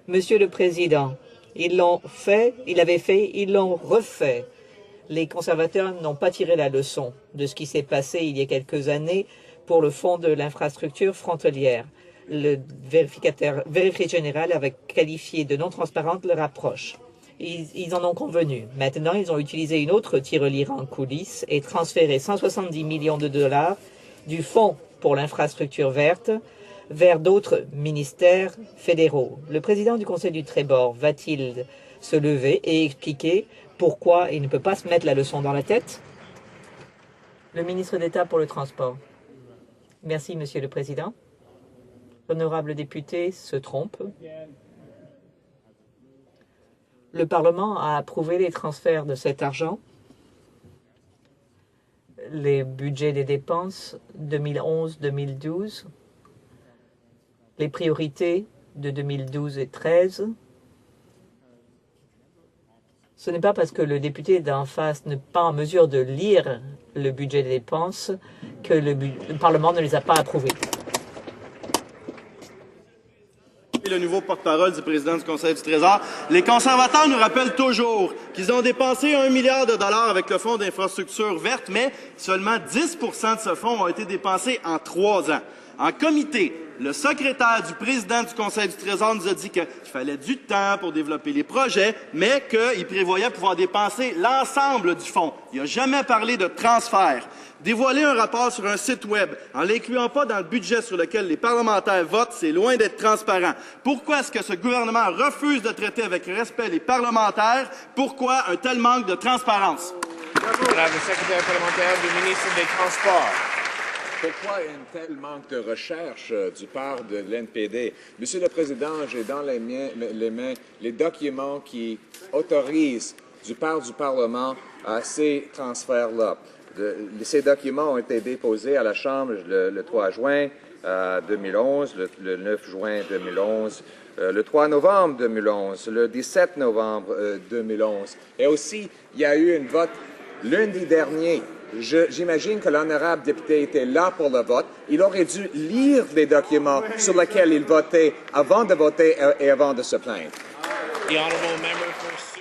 Monsieur le Président, ils l'ont fait, ils l'ont refait. Les conservateurs n'ont pas tiré la leçon de ce qui s'est passé il y a quelques années pour le fonds de l'infrastructure frontalière. Le vérificateur général avait qualifié de non transparente leur approche. Ils en ont convenu. Maintenant, ils ont utilisé une autre tirelire en coulisses et transféré 170 millions de dollars du fonds pour l'infrastructure verte vers d'autres ministères fédéraux. Le président du Conseil du Trésor va-t-il se lever et expliquer pourquoi il ne peut pas se mettre la leçon dans la tête? Le ministre d'État pour le transport. Merci, Monsieur le Président. L'honorable député se trompe. Le Parlement a approuvé les transferts de cet argent. Les budgets des dépenses 2011-2012, les priorités de 2012 et 2013. Ce n'est pas parce que le député d'en face n'est pas en mesure de lire le budget des dépenses que le Parlement ne les a pas approuvés. Le nouveau porte-parole du président du Conseil du Trésor. Les conservateurs nous rappellent toujours qu'ils ont dépensé 1 milliard de dollars avec le fonds d'infrastructure verte, mais seulement 10 de ce fonds ont été dépensés en 3 ans. En comité, le secrétaire du président du Conseil du Trésor nous a dit qu'il fallait du temps pour développer les projets, mais qu'il prévoyait pouvoir dépenser l'ensemble du fonds. Il n'a jamais parlé de transfert. Dévoiler un rapport sur un site Web en ne l'incluant pas dans le budget sur lequel les parlementaires votent, c'est loin d'être transparent. Pourquoi est-ce que ce gouvernement refuse de traiter avec respect les parlementaires? Pourquoi un tel manque de transparence? Madame le secrétaire parlementaire du ministre des Transports. Pourquoi un tel manque de recherche du part de l'NPD? Monsieur le Président, j'ai dans les mains les documents qui autorisent du part du Parlement ces transferts-là. Ces documents ont été déposés à la Chambre le 3 juin 2011, le 9 juin 2011, le 3 novembre 2011, le 17 novembre 2011. Et aussi, il y a eu un vote lundi dernier. J'imagine que l'honorable député était là pour le vote. Il aurait dû lire les documents sur lesquels il votait avant de voter et avant de se plaindre. The honourable member for